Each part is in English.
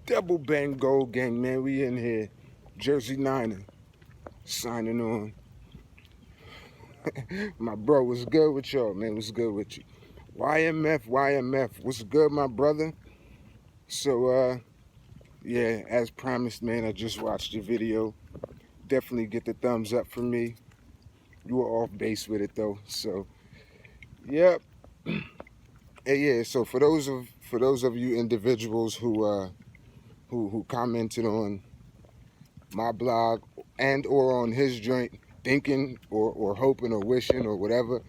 Double Bang Gold Gang, man. We in here. JZ-9R signing on. My bro, what's good with y'all, man? What's good with you? YMF, what's good, my brother? So, yeah, as promised, man, I just watched your video. Definitely get the thumbs up from me. You were off base with it, though. So, yep. Hey, yeah, so for those of you individuals who commented on my blog and or on his joint, thinking or hoping or wishing or whatever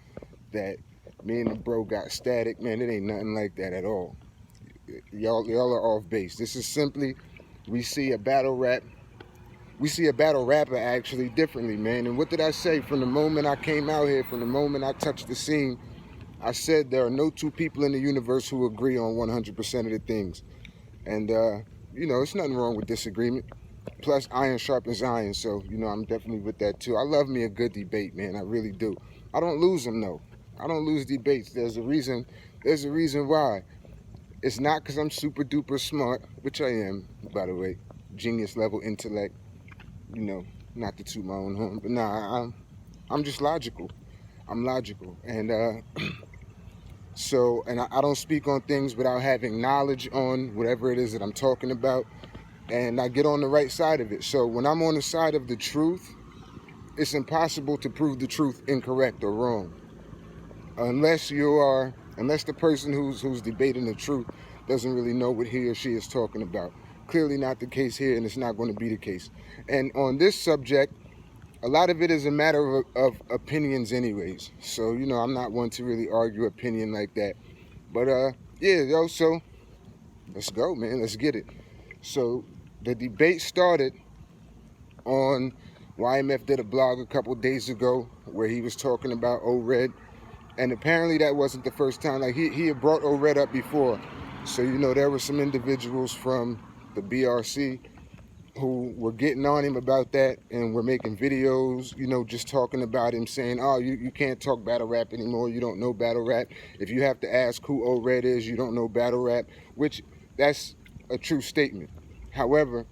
that me and the bro got static, man, it ain't nothing like that at all. Y'all are off base. This is simply, we see a battle rapper actually differently, man. And what did I say from the moment I came out here, from the moment I touched the scene? I said there are no two people in the universe who agree on 100% of the things. And you know, it's nothing wrong with disagreement. Plus, iron sharpens iron, so, you know, I'm definitely with that, too. I love me a good debate, man. I really do. I don't lose them, though. I don't lose debates. There's a reason why. It's not because I'm super duper smart, which I am, by the way. Genius level intellect, you know, not to toot my own horn. But nah, I'm just logical. I'm logical. And I don't speak on things without having knowledge on whatever it is that I'm talking about. And I get on the right side of it. So when I'm on the side of the truth, it's impossible to prove the truth incorrect or wrong. Unless the person who's debating the truth doesn't really know what he or she is talking about. Clearly not the case here, and it's not going to be the case. And on this subject, a lot of it is a matter of opinions anyways. So, you know, I'm not one to really argue opinion like that. But yeah, yo, so let's go, man. Let's get it. So the debate started on YMF did a blog a couple days ago where he was talking about O-Red, and apparently that wasn't the first time. Like he had brought O-Red up before, so you know there were some individuals from the BRC who were getting on him about that and were making videos, you know, just talking about him, saying, oh, you can't talk battle rap anymore, you don't know battle rap. If you have to ask who O-Red is, you don't know battle rap, which that's a true statement. However,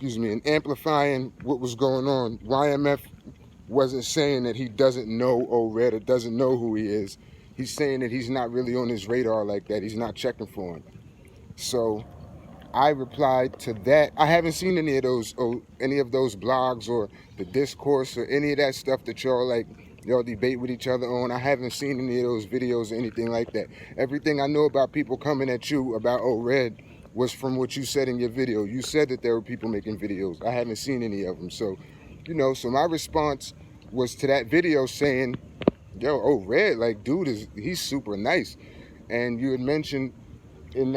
in amplifying what was going on, YMF wasn't saying that he doesn't know O-Red or doesn't know who he is. He's saying that he's not really on his radar like that. He's not checking for him. So I replied to that. I haven't seen any of those blogs or the discourse or any of that stuff that y'all debate with each other on. I haven't seen any of those videos or anything like that. Everything I know about people coming at you about O-Red was from what you said in your video. You said that there were people making videos. I haven't seen any of them. So, you know, so my response was to that video saying, yo, O-Red, like, dude, he's super nice. And you had mentioned in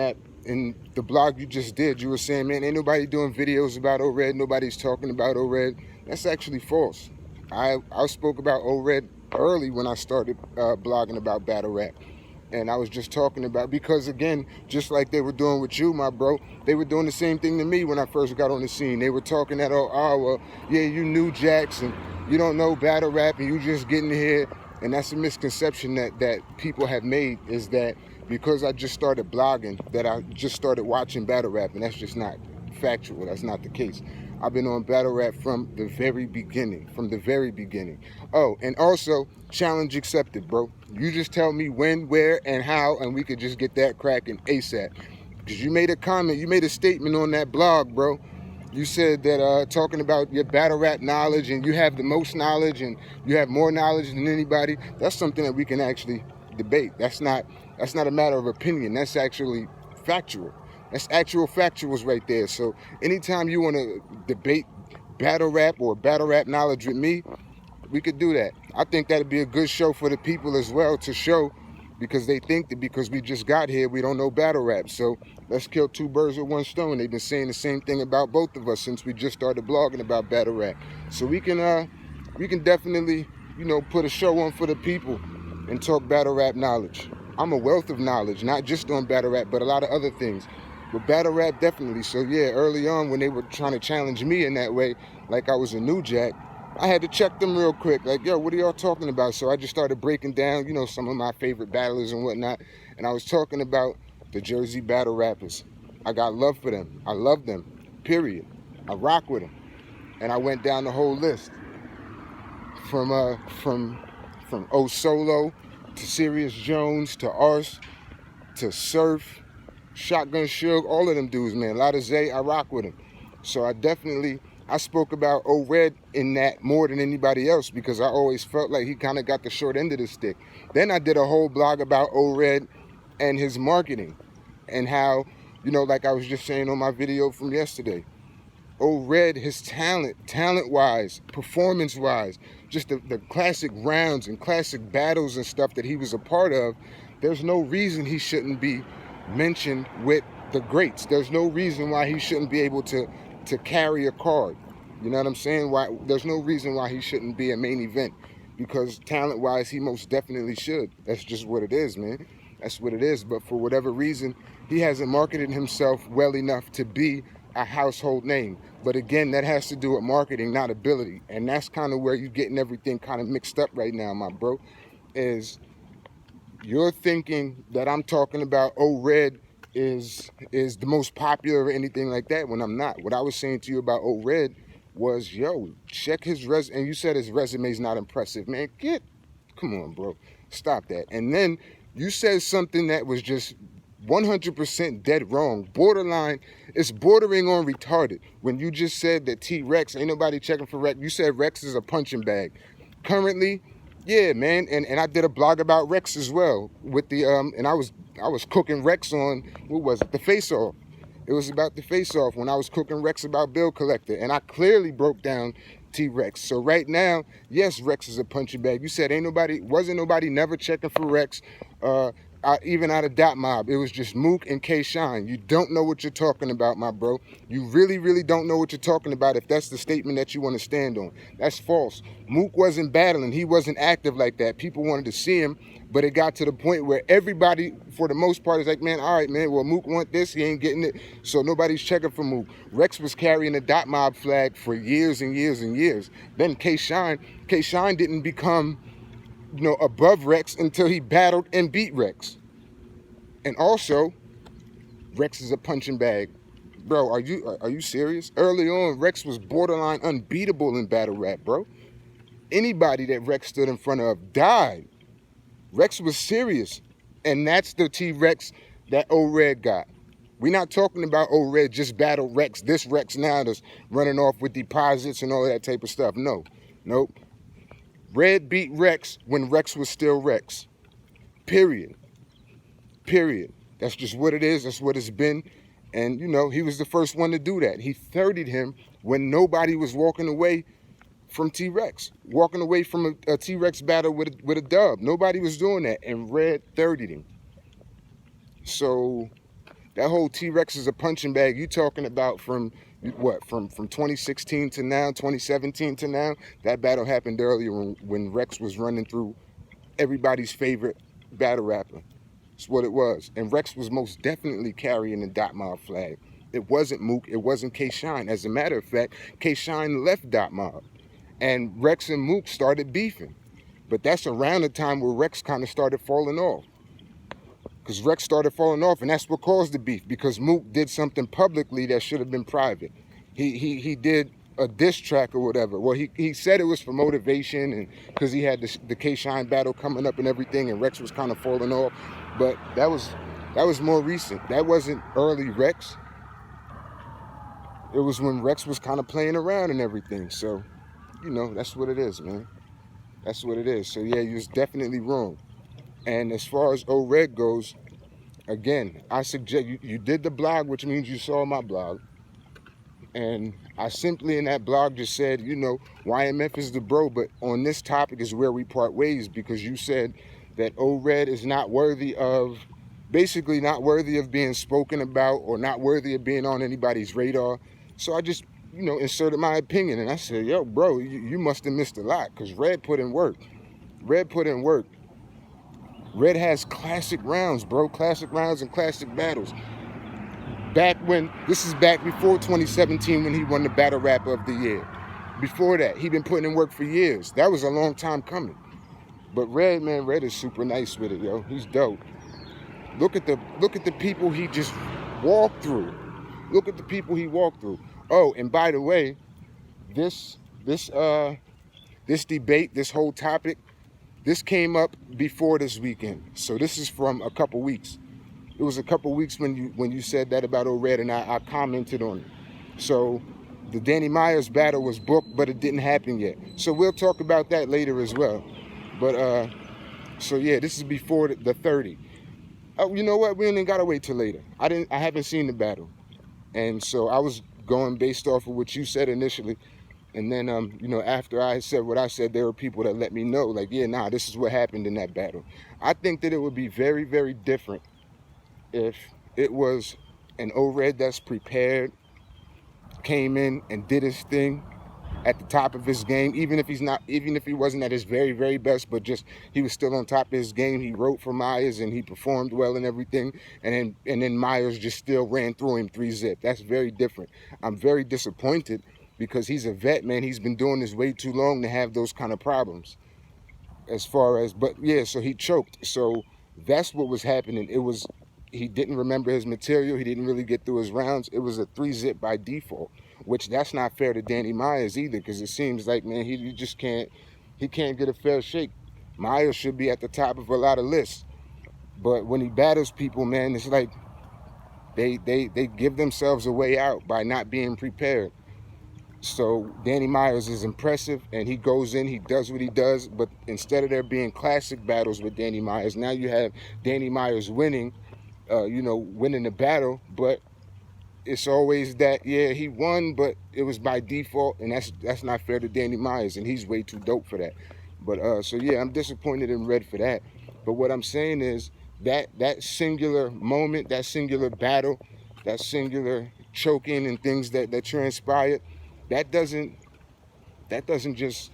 the blog you just did, you were saying, man, ain't nobody doing videos about O-Red, nobody's talking about O-Red. That's actually false. I spoke about O-Red early when I started blogging about battle rap. And I was just talking about, because again, just like they were doing with you, my bro, they were doing the same thing to me when I first got on the scene. They were talking that, oh well, yeah, you knew Jackson, you don't know battle rap, and you just getting here. And that's a misconception that people have made, is that because I just started blogging, that I just started watching battle rap, and that's just not factual. That's not the case. I've been on battle rap from the very beginning, Oh, and also, challenge accepted, bro. You just tell me when, where, and how, and we could just get that cracking ASAP. Because you made a comment, you made a statement on that blog, bro. You said that talking about your battle rap knowledge, and you have the most knowledge, and you have more knowledge than anybody, that's something that we can actually debate. That's not a matter of opinion. That's actually factual. That's actual factuals right there. So anytime you want to debate battle rap or battle rap knowledge with me, we could do that. I think that'd be a good show for the people as well to show, because they think that because we just got here, we don't know battle rap. So let's kill two birds with one stone. They've been saying the same thing about both of us since we just started blogging about battle rap. So we can definitely, you know, put a show on for the people and talk battle rap knowledge. I'm a wealth of knowledge, not just on battle rap, but a lot of other things. But battle rap, definitely. So yeah, early on when they were trying to challenge me in that way, like I was a new jack, I had to check them real quick. Like, yo, what are y'all talking about? So I just started breaking down, you know, some of my favorite battlers and whatnot. And I was talking about the Jersey battle rappers. I got love for them. I love them, period. I rock with them. And I went down the whole list from O Solo to Sirius Jones to Ars to Surf, Shotgun Suge, all of them dudes, man. A lot of Zay, I rock with them. So I spoke about O-Red in that more than anybody else because I always felt like he kind of got the short end of the stick. Then I did a whole blog about O-Red and his marketing and how, like I was just saying on my video from yesterday, O-Red, his talent-wise, performance-wise, just the classic rounds and classic battles and stuff that he was a part of, there's no reason he shouldn't be mentioned with the greats. There's no reason why he shouldn't be able to carry a card. You know what I'm saying? There's no reason why he shouldn't be a main event, because talent-wise, he most definitely should. That's just what it is, man. That's what it is. But for whatever reason, he hasn't marketed himself well enough to be a household name. But again, that has to do with marketing, not ability. And that's kind of where you're getting everything kind of mixed up right now, my bro, is you're thinking that I'm talking about O-Red is the most popular or anything like that when I'm not. What I was saying to you about O-Red was, yo, check his resume. And you said his resume is not impressive. Man, come on, bro. Stop that. And then you said something that was just 100% dead wrong. Borderline, it's bordering on retarded. When you just said that T-Rex, ain't nobody checking for Rex. You said Rex is a punching bag. Currently, yeah, man, and I did a blog about Rex as well with the and I was cooking Rex on, what was it, the Face Off. It was about the Face Off when I was cooking Rex about Bill Collector, and I clearly broke down T-Rex. So right now, yes, Rex is a punching bag. You said wasn't nobody never checking for Rex, even out of Dot Mob. It was just Mook and K-Shine. You don't know what you're talking about, my bro. You really, really don't know what you're talking about if that's the statement that you want to stand on. That's false. Mook wasn't battling. He wasn't active like that. People wanted to see him, but it got to the point where everybody, for the most part, is like, man, all right, man, well, Mook want this, he ain't getting it, so nobody's checking for Mook. Rex was carrying the Dot Mob flag for years and years and years. Then K-Shine didn't become, above Rex until he battled and beat Rex. And also, Rex is a punching bag. Bro, are you serious? Early on, Rex was borderline unbeatable in battle rap, bro. Anybody that Rex stood in front of died. Rex was serious. And that's the T-Rex that O-Red got. We're not talking about O-Red just battled Rex. This Rex now that's running off with deposits and all of that type of stuff. No. Nope. Red beat Rex when Rex was still Rex. Period. That's just what it is. That's what it's been. And, he was the first one to do that. He 30'd him when nobody was walking away from T-Rex. Walking away from a T-Rex battle with a dub. Nobody was doing that. And Red 30'd him. So that whole T-Rex is a punching bag. You talking about from 2016 to now, 2017 to now? That battle happened earlier when Rex was running through everybody's favorite battle rapper. That's what it was. And Rex was most definitely carrying the Dot Mob flag. It wasn't Mook. It wasn't K-Shine. As a matter of fact, K-Shine left Dot Mob. And Rex and Mook started beefing. But that's around the time where Rex kind of started falling off. Because Rex started falling off, and that's what caused the beef. Because Mook did something publicly that should have been private. He did a diss track or whatever. Well, he said it was for motivation and because he had the K-Shine battle coming up and everything, and Rex was kind of falling off. But that was more recent. That wasn't early Rex. It was when Rex was kind of playing around and everything. So, that's what it is, man. That's what it is. So, yeah, you was definitely wrong. And as far as O-Red goes, again, I suggest you did the blog, which means you saw my blog. And I simply in that blog just said, YMF is the bro, but on this topic is where we part ways, because you said that O-Red is not worthy of being spoken about or not worthy of being on anybody's radar. So I just, inserted my opinion, and I said, yo, bro, you must have missed a lot, because Red put in work. Red has classic rounds, bro. Classic rounds and classic battles. This is back before 2017 when he won the Battle Rapper of the Year. Before that, he'd been putting in work for years. That was a long time coming. But Red is super nice with it, yo. He's dope. Look at the people he just walked through. Look at the people he walked through. Oh, and by the way, this debate, this whole topic, this came up before this weekend. So this is from a couple weeks. It was a couple weeks when you said that about O-Red, and I commented on it. So the Danny Myers battle was booked, but it didn't happen yet. So we'll talk about that later as well. But so yeah, this is before the 30. Oh, you know what? We ain't gotta wait till later. I haven't seen the battle, and so I was going based off of what you said initially. And then, you know, after I said what I said, there were people that let me know, like, yeah, nah, this is what happened in that battle. I think that it would be very, very different if it was an O-Red that's prepared, came in and did his thing at the top of his game, even if he wasn't at his very, very best, but just he was still on top of his game. He wrote for Myers and he performed well and everything, and then Myers just still ran through him 3-zip. That's very different. I'm very disappointed because he's a vet, man. He's been doing this way too long to have those kind of problems. As far as, but yeah, so he choked. So that's what was happening. It was, he didn't remember his material. He didn't really get through his rounds. It was a 3-zip by default, which that's not fair to Danny Myers either, because it seems like, man, he just can't get a fair shake. Myers should be at the top of a lot of lists, but when he battles people, man, it's like they give themselves a way out by not being prepared. So Danny Myers is impressive, and he goes in, he does what he does, but instead of there being classic battles with Danny Myers, now you have Danny Myers winning, winning the battle, but it's always that, yeah, he won, but it was by default, and that's not fair to Danny Myers, and he's way too dope for that. But so yeah, I'm disappointed in Red for that. But what I'm saying is that singular moment, that singular battle, that singular choking and things that transpired, that doesn't just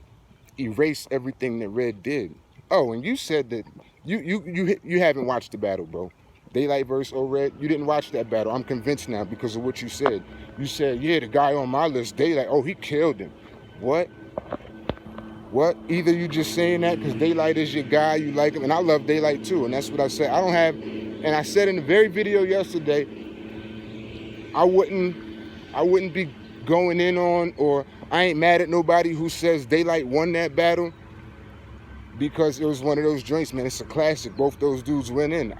erase everything that Red did. Oh, and you said that you haven't watched the battle, bro. Daylight versus O-Red, you didn't watch that battle. I'm convinced now because of what you said. You said, yeah, the guy on my list, Daylight, oh, he killed him. What? Either you just saying that because Daylight is your guy, you like him, and I love Daylight too, and that's what I said. I don't have, and I said in the very video yesterday, I wouldn't be going in on, or I ain't mad at nobody who says Daylight won that battle, because it was one of those joints, man. It's a classic. Both those dudes went in.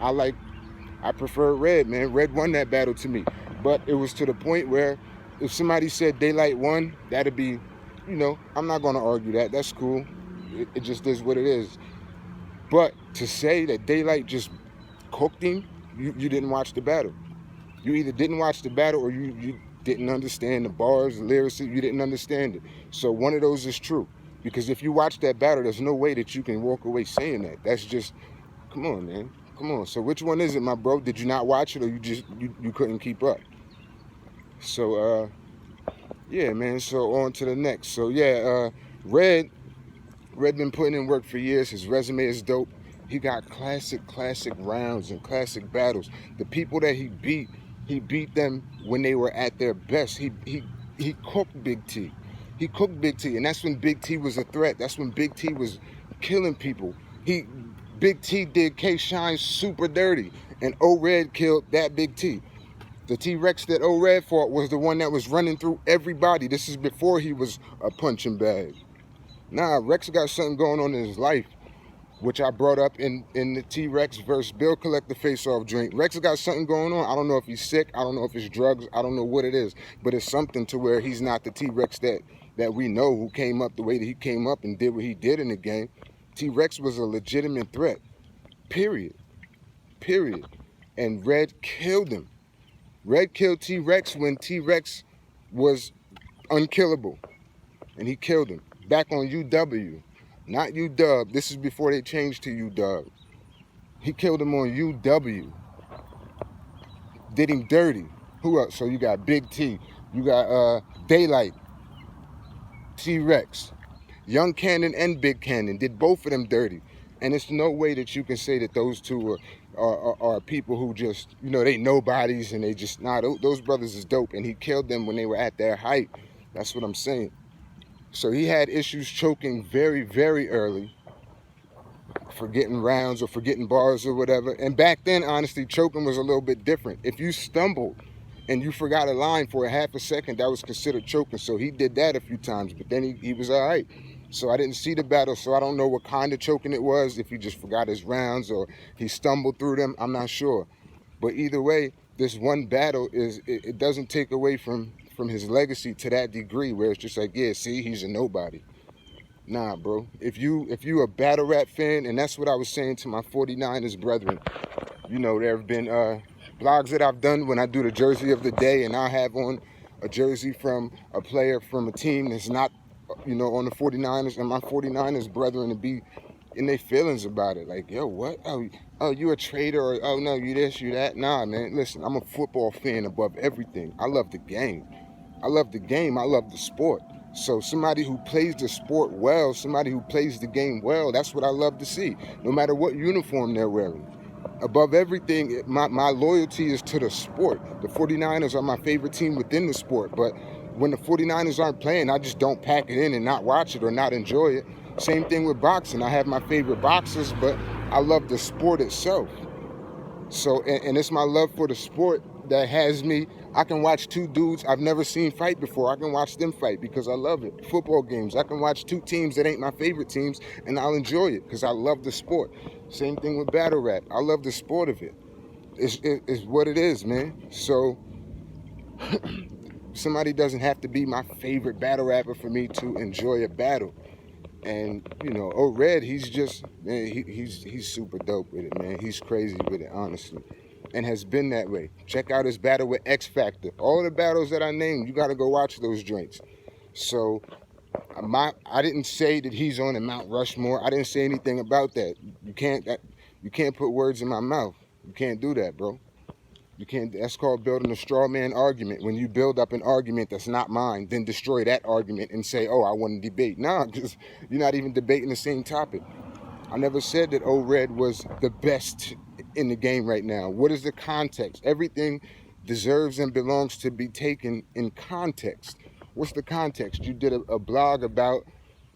I prefer Red, man. Red won that battle to me. But it was to the point where if somebody said Daylight won, that'd be, I'm not going to argue that. That's cool. It just is what it is. But to say that Daylight just cooked him, you didn't watch the battle. You either didn't watch the battle or you didn't understand the bars, the lyrics, you didn't understand it. So one of those is true. Because if you watch that battle, there's no way that you can walk away saying that. That's just, come on, man. Come on. So which one is it, my bro? Did you not watch it, or you couldn't keep up? So, yeah, man. So on to the next. So, yeah, Red been putting in work for years. His resume is dope. He got classic rounds and classic battles. The people that he beat them when they were at their best. He cooked Big T. He cooked Big T, and that's when Big T was a threat. That's when Big T was killing people. Big T did K-Shine super dirty, and O-Red killed that Big T. The T-Rex that O-Red fought was the one that was running through everybody. This is before he was a punching bag. Nah, Rex got something going on in his life, which I brought up in the T-Rex versus Bill Collector face-off joint. Rex got something going on. I don't know if he's sick. I don't know if it's drugs. I don't know what it is. But it's something to where he's not the T-Rex that we know, who came up the way that he came up and did what he did in the game. T-Rex was a legitimate threat. Period. And Red killed him. Red killed T-Rex when T-Rex was unkillable. And he killed him. Back on UW. Not UW. This is before they changed to UW. He killed him on UW. Did him dirty. Who else? So you got Big T. You got Daylight. T-Rex. Young Cannon and Big Cannon did both of them dirty. And it's no way that you can say that those two are people who just, they nobodies and they just, those brothers is dope. And he killed them when they were at their height. That's what I'm saying. So he had issues choking very, very early. forgetting rounds or forgetting bars or whatever. And back then, honestly, choking was a little bit different. If you stumbled and you forgot a line for a half a second, that was considered choking. So he did that a few times, but then he was all right. So I didn't see the battle, so I don't know what kind of choking it was, if he just forgot his rounds or he stumbled through them. I'm not sure. But either way, this one battle it doesn't take away from his legacy to that degree where it's just like, yeah, see, he's a nobody. Nah, bro. If you a battle rap fan, and that's what I was saying to my 49ers brethren, you know, there have been blogs that I've done when I do the jersey of the day, and I have on a jersey from a player from a team that's not, you know, on the 49ers, and my 49ers brethren to be in their feelings about it. Like, yo, what? Oh, you a traitor? Or, oh, no, you this, you that. Nah, man, listen, I'm a football fan above everything. I love the game. I love the game. I love the sport. So somebody who plays the sport well, somebody who plays the game well, that's what I love to see, no matter what uniform they're wearing. Above everything, my loyalty is to the sport. The 49ers are my favorite team within the sport, but when the 49ers aren't playing, I just don't pack it in and not watch it or not enjoy it. Same thing with boxing. I have my favorite boxers, but I love the sport itself. So, and it's my love for the sport that has me. I can watch two dudes I've never seen fight before. I can watch them fight because I love it. Football games, I can watch two teams that ain't my favorite teams and I'll enjoy it because I love the sport. Same thing with battle rap. I love the sport of it. It's what it is, man. So somebody doesn't have to be my favorite battle rapper for me to enjoy a battle. And, you know, Red, he's just, man, he's super dope with it, man. He's crazy with it, honestly. And has been that way. Check out his battle with X Factor. All the battles that I named, you got to go watch those joints. So I didn't say that he's on the Mount Rushmore. I didn't say anything about that. You can't put words in my mouth. You can't do that, bro. You can't. That's called building a straw man argument. When you build up an argument that's not mine, then destroy that argument and say, oh, I want to debate. Nah, because you're not even debating the same topic. I never said that Red was the best in the game right now. What is the context? Everything deserves and belongs to be taken in context. What's the context? You did a blog about,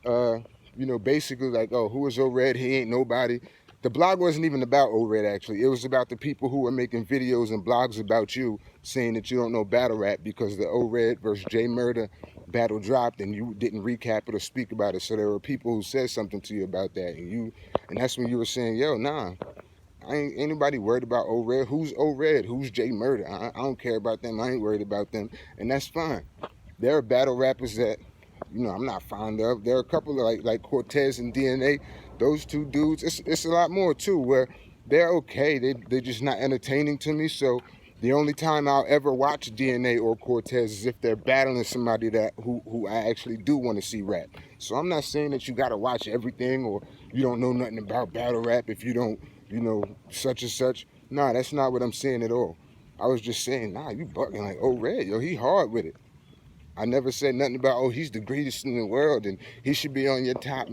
you know, basically like, oh, who is Red? He ain't nobody. The blog wasn't even about Red, actually. It was about the people who were making videos and blogs about you, saying that you don't know battle rap because the Red versus J Murder battle dropped and you didn't recap it or speak about it. So there were people who said something to you about that, and that's when you were saying, yo, nah, I ain't anybody worried about Red. Who's Red? Who's J Murder? I don't care about them. I ain't worried about them, and that's fine. There are battle rappers that, you know, I'm not fond of. There are a couple of like Cortez and DNA. Those two dudes, it's a lot more too, where they're okay. They're just not entertaining to me. So the only time I'll ever watch DNA or Cortez is if they're battling somebody who I actually do want to see rap. So I'm not saying that you got to watch everything or you don't know nothing about battle rap if you don't, you know, such and such. Nah, that's not what I'm saying at all. I was just saying, nah, you bugging like, Red, yo, he hard with it. I never said nothing about, oh, he's the greatest in the world and he should be on your top,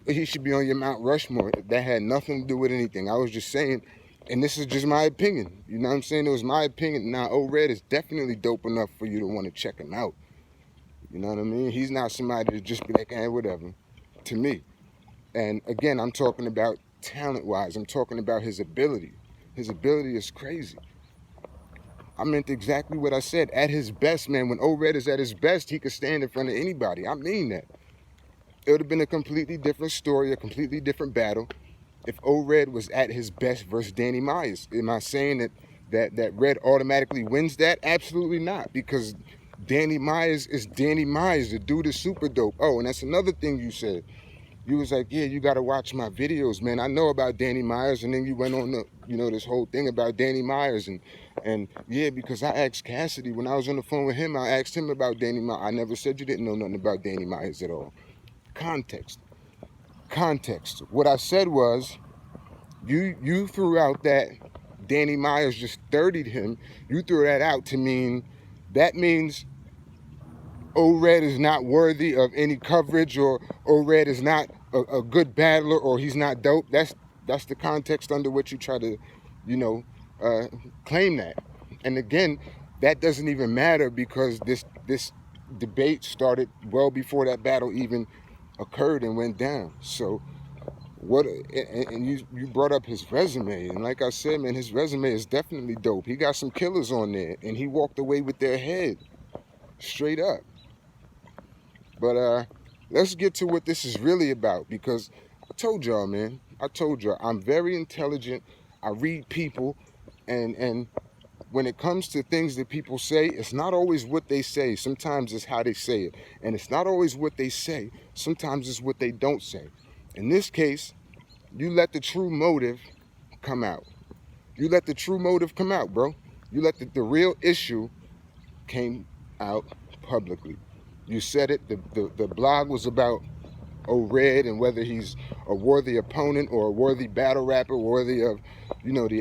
he should be on your Mount Rushmore. That had nothing to do with anything. I was just saying, and this is just my opinion. You know what I'm saying? It was my opinion. Now, Red is definitely dope enough for you to want to check him out. You know what I mean? He's not somebody to just be like, whatever, to me. And again, I'm talking about talent-wise. I'm talking about his ability. His ability is crazy. I meant exactly what I said. At his best, man, when Red is at his best, he could stand in front of anybody. I mean that. It would have been a completely different story, a completely different battle if Red was at his best versus Danny Myers. Am I saying that Red automatically wins that? Absolutely not, because Danny Myers is Danny Myers. The dude is super dope. Oh, and that's another thing you said. You was like, yeah, you got to watch my videos, man. I know about Danny Myers. And then you went on, this whole thing about Danny Myers. And yeah, because I asked Cassidy, when I was on the phone with him, I asked him about Danny Myers. I never said you didn't know nothing about Danny Myers at all. Context. What I said was, you threw out that Danny Myers just 30'd him. You threw that out to mean, that means Red is not worthy of any coverage, or Red is not a good battler, or he's not dope. That's the context under which you try to, claim that. And again, that doesn't even matter because this debate started well before that battle even occurred and went down. So And you brought up his resume, and like I said, man, his resume is definitely dope. He got some killers on there, and he walked away with their head, straight up. But let's get to what this is really about, because I told y'all, man, I'm very intelligent. I read people, and when it comes to things that people say, it's not always what they say. Sometimes it's how they say it. And it's not always what they say. Sometimes it's what they don't say. In this case, you let the true motive come out. You let the true motive come out, bro. You let the real issue came out publicly. You said it. The blog was about Red and whether he's a worthy opponent or a worthy battle rapper, worthy of, the